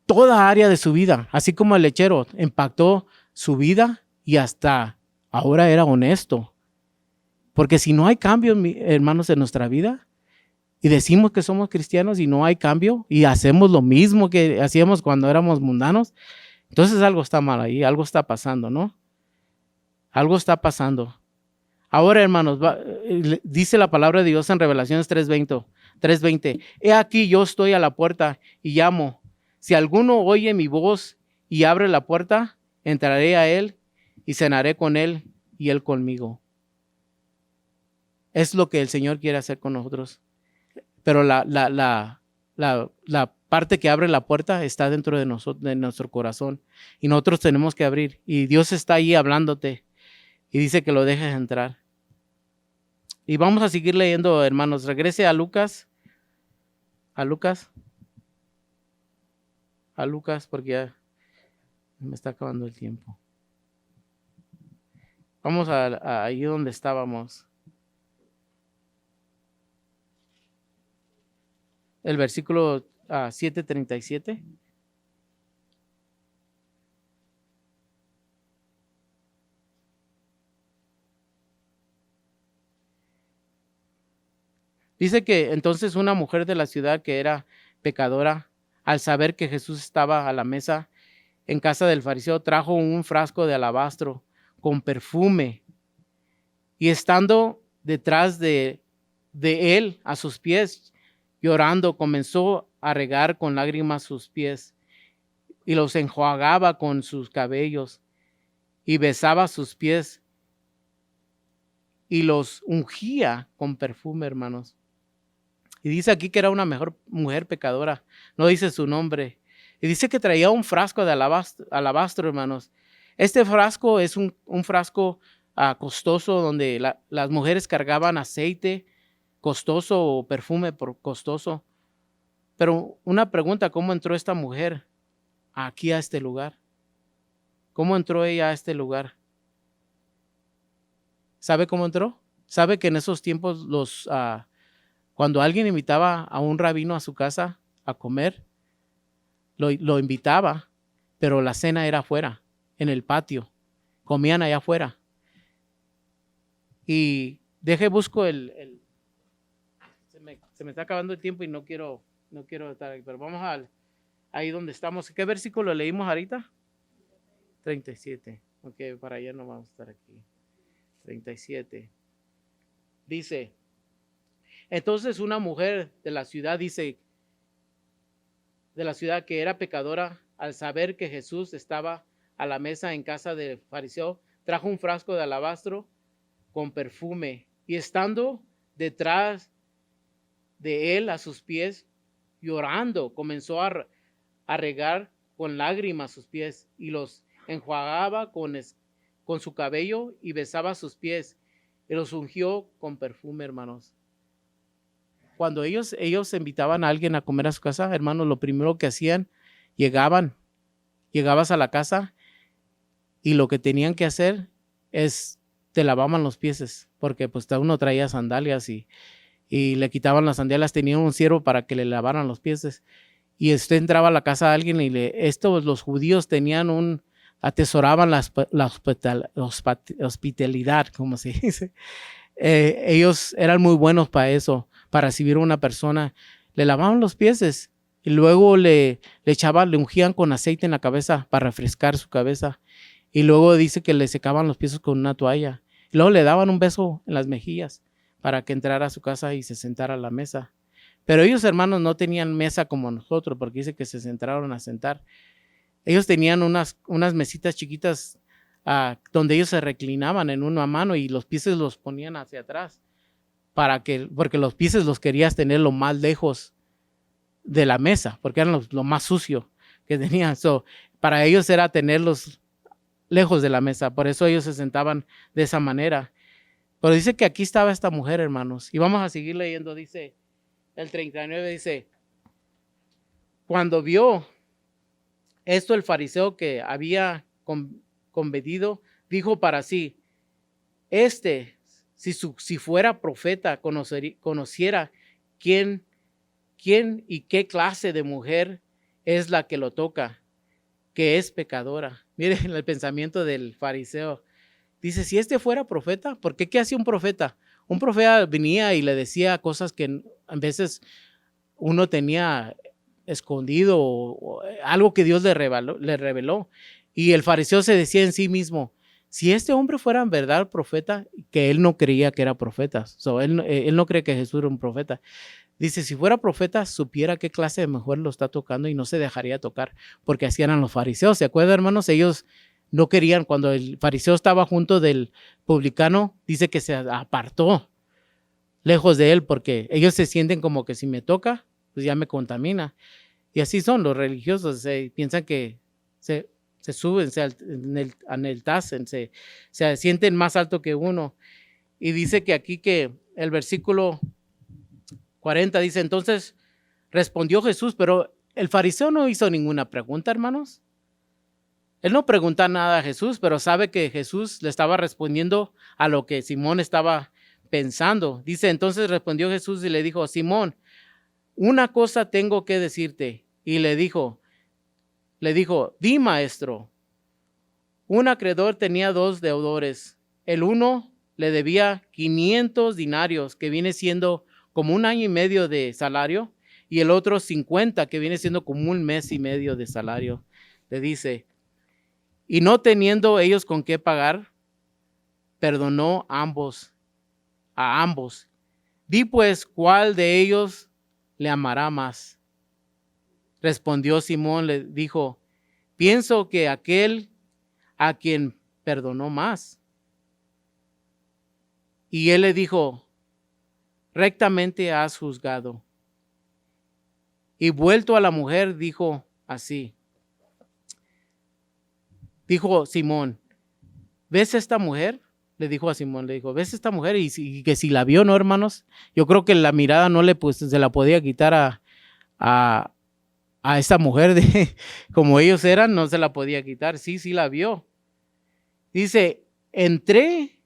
toda área de su vida, así como el lechero impactó su vida y hasta ahora era honesto. Porque si no hay cambio, hermanos, en nuestra vida, y decimos que somos cristianos y no hay cambio, y hacemos lo mismo que hacíamos cuando éramos mundanos, entonces algo está mal ahí, algo está pasando, ¿no? Algo está pasando. Ahora, hermanos, dice la palabra de Dios en Revelaciones 3:20. He aquí yo estoy a la puerta y llamo. Si alguno oye mi voz y abre la puerta, entraré a él y cenaré con él y él conmigo. Es lo que el Señor quiere hacer con nosotros. Pero la parte que abre la puerta está dentro de nosotros, de nuestro corazón. Y nosotros tenemos que abrir. Y Dios está ahí hablándote. Y dice que lo dejes entrar. Y vamos a seguir leyendo, hermanos. Regrese a Lucas. A Lucas. A Lucas, porque ya me está acabando el tiempo. Vamos a ahí donde estábamos. El versículo 7:37. Dice que entonces una mujer de la ciudad que era pecadora, al saber que Jesús estaba a la mesa en casa del fariseo, trajo un frasco de alabastro con perfume y estando detrás de él a sus pies, llorando, comenzó a regar con lágrimas sus pies y los enjuagaba con sus cabellos y besaba sus pies y los ungía con perfume, hermanos. Y dice aquí que era una mujer pecadora, no dice su nombre. Y dice que traía un frasco de alabastro, hermanos. Este frasco es un frasco costoso donde las mujeres cargaban aceite costoso o perfume costoso. Pero una pregunta, ¿cómo entró esta mujer aquí a este lugar? ¿Cómo entró ella a este lugar? ¿Sabe cómo entró? ¿Sabe que en esos tiempos cuando alguien invitaba a un rabino a su casa a comer, lo invitaba, pero la cena era afuera, en el patio. Comían allá afuera. Y busco se me está acabando el tiempo y no quiero estar ahí, pero vamos ahí donde estamos. ¿Qué versículo leímos ahorita? 37. Ok, para allá no vamos a estar aquí. 37. Dice, entonces una mujer de la ciudad, que era pecadora, al saber que Jesús estaba a la mesa en casa del fariseo, trajo un frasco de alabastro con perfume y estando detrás de él a sus pies, llorando, comenzó a regar con lágrimas sus pies y los enjuagaba con su cabello y besaba sus pies y los ungió con perfume, hermanos. Cuando ellos invitaban a alguien a comer a su casa, hermanos, lo primero que hacían, llegabas a la casa y lo que tenían que hacer es te lavaban los pies, porque pues uno traía sandalias y le quitaban las sandalias, tenían un siervo para que le lavaran los pies. Y usted entraba a la casa de alguien y los judíos tenían atesoraban la hospitalidad, como se dice. Ellos eran muy buenos para eso, para recibir a una persona. Le lavaban los pies y luego le ungían con aceite en la cabeza para refrescar su cabeza. Y luego dice que le secaban los pies con una toalla. Y luego le daban un beso en las mejillas para que entrara a su casa y se sentara a la mesa. Pero ellos, hermanos, no tenían mesa como nosotros, porque dice que se sentaron a sentar. Ellos tenían unas mesitas chiquitas donde ellos se reclinaban en una mano y los pies los ponían hacia atrás, porque los pies los querías tener lo más lejos de la mesa, porque eran lo más sucio que tenían. Para ellos era tenerlos lejos de la mesa, por eso ellos se sentaban de esa manera. Pero dice que aquí estaba esta mujer, hermanos, y vamos a seguir leyendo. Dice el 39, dice, cuando vio esto el fariseo que había convenido, dijo para sí, si fuera profeta, conociera quién y qué clase de mujer es la que lo toca, que es pecadora. Miren el pensamiento del fariseo. Dice, si fuera profeta, ¿por qué? ¿Qué hacía un profeta? Un profeta venía y le decía cosas que a veces uno tenía escondido o algo que Dios le reveló. Y el fariseo se decía en sí mismo, si este hombre fuera en verdad profeta, que él no creía que era profeta. Él no cree que Jesús era un profeta. Dice, si fuera profeta, supiera qué clase de mujer lo está tocando y no se dejaría tocar, porque así eran los fariseos. ¿Se acuerdan, hermanos? Ellos no querían, cuando el fariseo estaba junto del publicano, dice que se apartó lejos de él, porque ellos se sienten como que si me toca, pues ya me contamina. Y así son los religiosos, piensan que se suben, se aneltacen, se sienten más alto que uno. Y dice que aquí que el versículo 40 dice, entonces respondió Jesús, pero el fariseo no hizo ninguna pregunta, hermanos. Él no pregunta nada a Jesús, pero sabe que Jesús le estaba respondiendo a lo que Simón estaba pensando. Dice, entonces respondió Jesús y le dijo, Simón, una cosa tengo que decirte. Y le dijo, di, maestro. Un acreedor tenía 2 deudores. El uno le debía 500 dinarios, que viene siendo como 1 año y medio de salario, y el otro 50, que viene siendo como 1 mes y medio de salario. Le dice, y no teniendo ellos con qué pagar, perdonó a ambos. Di pues, ¿cuál de ellos le amará más? Respondió Simón, le dijo, pienso que aquel a quien perdonó más. Y él le dijo, rectamente has juzgado. Y vuelto a la mujer, dijo así. Dijo Simón, ¿ves esta mujer? Le dijo a Simón, ¿ves esta mujer? Y que si la vio, ¿no, hermanos? Yo creo que la mirada no se la podía quitar a esta mujer, como ellos eran, no se la podía quitar. Sí la vio. Dice, entré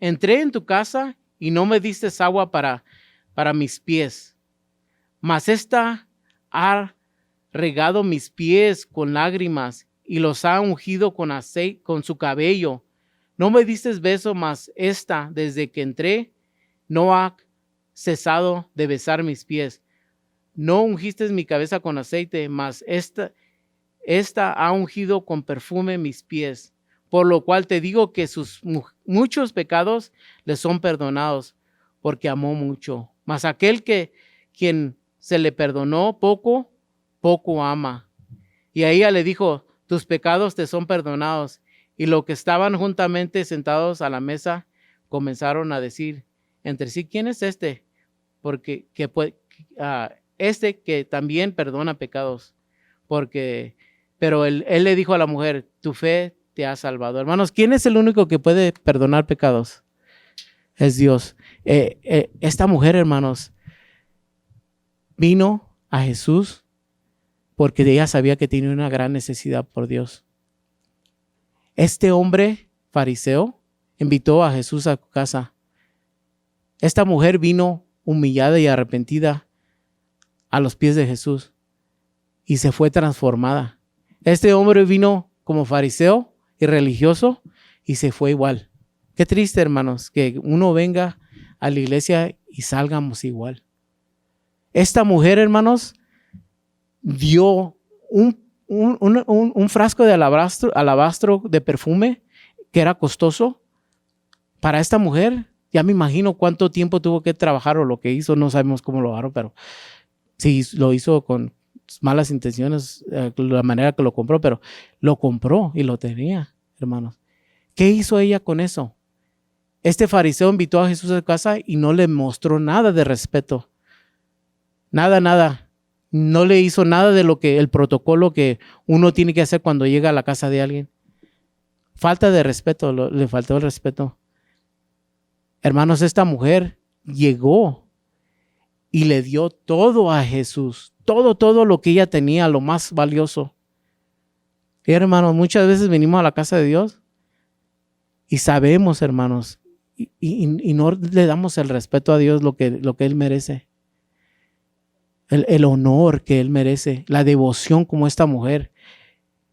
en tu casa y no me diste agua para mis pies, mas esta ha regado mis pies con lágrimas y los ha ungido con aceite, con su cabello. No me diste beso, mas esta, desde que entré, no ha cesado de besar mis pies. No ungiste mi cabeza con aceite, mas esta ha ungido con perfume mis pies. Por lo cual te digo que sus muchos pecados le son perdonados, porque amó mucho. Mas aquel quien se le perdonó poco, poco ama. Y a ella le dijo, tus pecados te son perdonados. Y los que estaban juntamente sentados a la mesa comenzaron a decir entre sí, ¿quién es este? Porque este que también perdona pecados. Porque Pero él le dijo a la mujer, tu fe te ha salvado. Hermanos, ¿quién es el único que puede perdonar pecados? Es Dios. Esta mujer, hermanos, vino a Jesús porque ella sabía que tenía una gran necesidad por Dios. Este hombre fariseo invitó a Jesús a su casa. Esta mujer vino humillada y arrepentida a los pies de Jesús y se fue transformada. Este hombre vino como fariseo y religioso y se fue igual. Qué triste, hermanos, que uno venga a la iglesia y salgamos igual. Esta mujer, hermanos, dio un frasco de alabastro de perfume que era costoso. Para esta mujer, ya me imagino cuánto tiempo tuvo que trabajar o lo que hizo, no sabemos cómo lo agarró, pero sí lo hizo con malas intenciones, la manera que lo compró, pero lo compró y lo tenía, hermanos. ¿Qué hizo ella con eso? Este fariseo invitó a Jesús a su casa y no le mostró nada de respeto. Nada. No le hizo nada de el protocolo que uno tiene que hacer cuando llega a la casa de alguien. Falta de respeto, le faltó el respeto. Hermanos, esta mujer llegó y le dio todo a Jesús. Todo lo que ella tenía, lo más valioso. Y hermanos, muchas veces venimos a la casa de Dios y sabemos, hermanos, y no le damos el respeto a Dios lo que Él merece. El honor que Él merece, la devoción como esta mujer.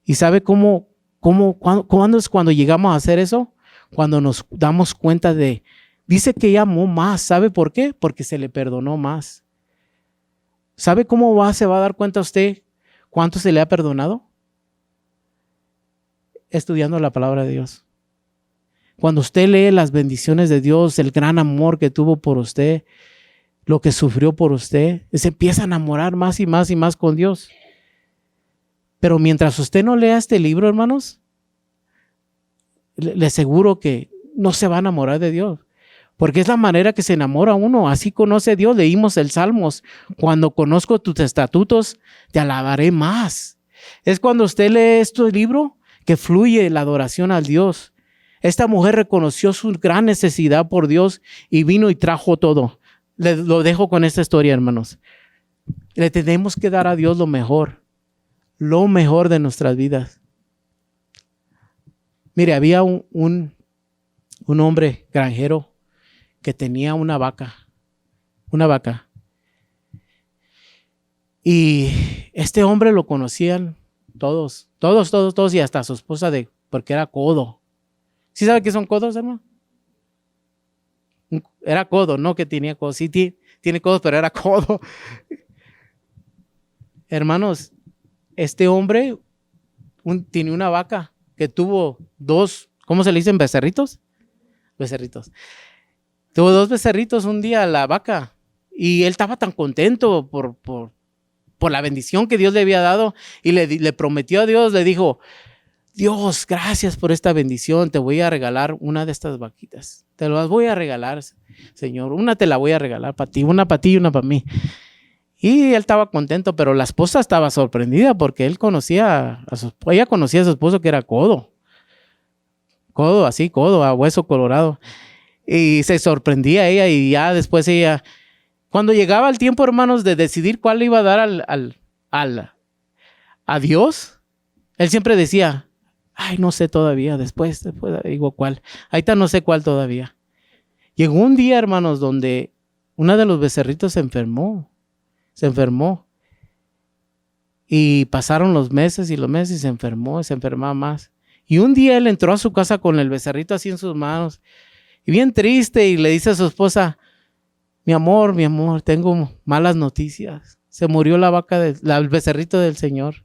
¿Y sabe cuándo es cuando llegamos a hacer eso? Cuando nos damos cuenta dice que ella amó más. ¿Sabe por qué? Porque se le perdonó más. ¿Sabe cómo se va a dar cuenta usted cuánto se le ha perdonado? Estudiando la palabra de Dios. Cuando usted lee las bendiciones de Dios, el gran amor que tuvo por usted, lo que sufrió por usted, se empieza a enamorar más y más y más con Dios. Pero mientras usted no lea este libro, hermanos, le aseguro que no se va a enamorar de Dios. Porque es la manera que se enamora uno. Así conoce a Dios. Leímos el Salmos. Cuando conozco tus estatutos, te alabaré más. Es cuando usted lee este libro que fluye la adoración al Dios. Esta mujer reconoció su gran necesidad por Dios y vino y trajo todo. Lo dejo con esta historia, hermanos. Le tenemos que dar a Dios lo mejor de nuestras vidas. Mire, había un hombre granjero que tenía una vaca. Y este hombre lo conocían todos, y hasta su esposa porque era codo. ¿Sí sabe qué son codos, hermano? Era codo, no que tenía codos. Sí tiene codos, pero era codo. Hermanos, este hombre tenía una vaca que tuvo dos, ¿cómo se le dicen? ¿Becerritos? Tuvo dos becerritos un día la vaca y él estaba tan contento por la bendición que Dios le había dado y le prometió a Dios, le dijo, Dios, gracias por esta bendición, te voy a regalar una de estas vaquitas. Te las voy a regalar, Señor. Una te la voy a regalar para ti, una para ti y una para mí. Y él estaba contento, pero la esposa estaba sorprendida porque ella conocía a su esposo que era codo, a hueso colorado. Y se sorprendía ella y ya después ella, cuando llegaba el tiempo, hermanos, de decidir cuál le iba a dar a Dios, él siempre decía, ay, no sé todavía, después digo cuál. Ahorita no sé cuál todavía. Llegó un día, hermanos, donde uno de los becerritos se enfermó. Y pasaron los meses y se enfermaba más. Y un día él entró a su casa con el becerrito así en sus manos. Y bien triste, y le dice a su esposa, mi amor, tengo malas noticias. Se murió la vaca, el becerrito del Señor.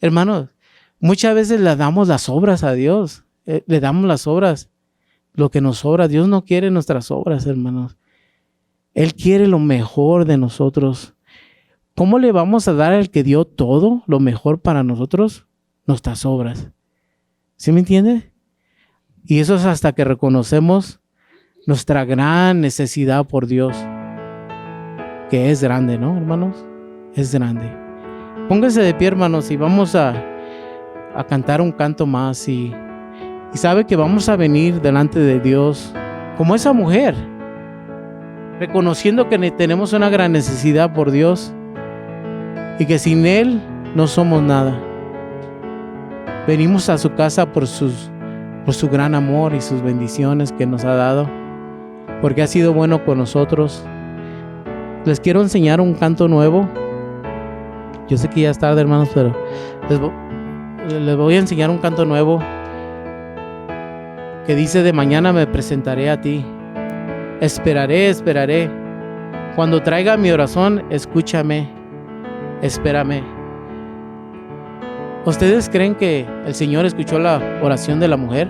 Hermanos, muchas veces le damos las obras a Dios. Le damos las obras, lo que nos sobra. Dios no quiere nuestras obras, hermanos. Él quiere lo mejor de nosotros. ¿Cómo le vamos a dar al que dio todo lo mejor para nosotros? Nuestras obras. ¿Sí me entiende? Y eso es hasta que reconocemos nuestra gran necesidad por Dios, que es grande, ¿no, hermanos? Es grande. Póngase de pie, hermanos, y vamos a cantar un canto más. Y sabe que vamos a venir delante de Dios como esa mujer, reconociendo que tenemos una gran necesidad por Dios y que sin Él no somos nada. Venimos a su casa por su gran amor y sus bendiciones que nos ha dado, porque ha sido bueno con nosotros. Les quiero enseñar un canto nuevo. Yo sé que ya es tarde, hermanos, pero les voy a enseñar un canto nuevo que dice: de mañana me presentaré a ti. Esperaré, esperaré. Cuando traiga mi oración, escúchame, espérame. ¿Ustedes creen que el Señor escuchó la oración de la mujer?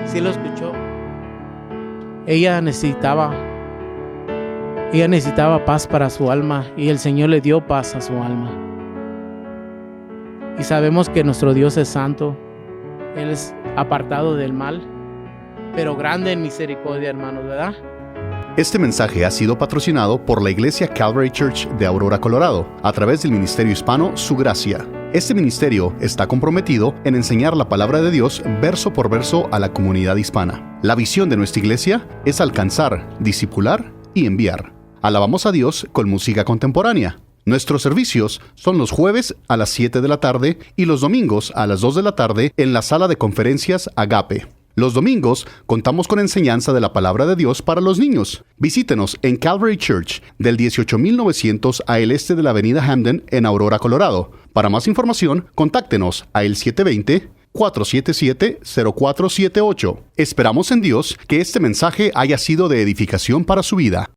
Sí lo escuchó. Ella necesitaba paz para su alma, y el Señor le dio paz a su alma. Y sabemos que nuestro Dios es santo. Él es apartado del mal, pero grande en misericordia, hermanos, ¿verdad? Este mensaje ha sido patrocinado por la Iglesia Calvary Church de Aurora, Colorado, a través del ministerio hispano Su Gracia. Este ministerio está comprometido en enseñar la palabra de Dios verso por verso a la comunidad hispana. La visión de nuestra iglesia es alcanzar, discipular y enviar. Alabamos a Dios con música contemporánea. Nuestros servicios son los jueves a las 7 de la tarde y los domingos a las 2 de la tarde en la sala de conferencias Agape. Los domingos contamos con enseñanza de la palabra de Dios para los niños. Visítenos en Calvary Church del 18900 al este de la avenida Hamden en Aurora, Colorado. Para más información, contáctenos a el 720-477-0478. Esperamos en Dios que este mensaje haya sido de edificación para su vida.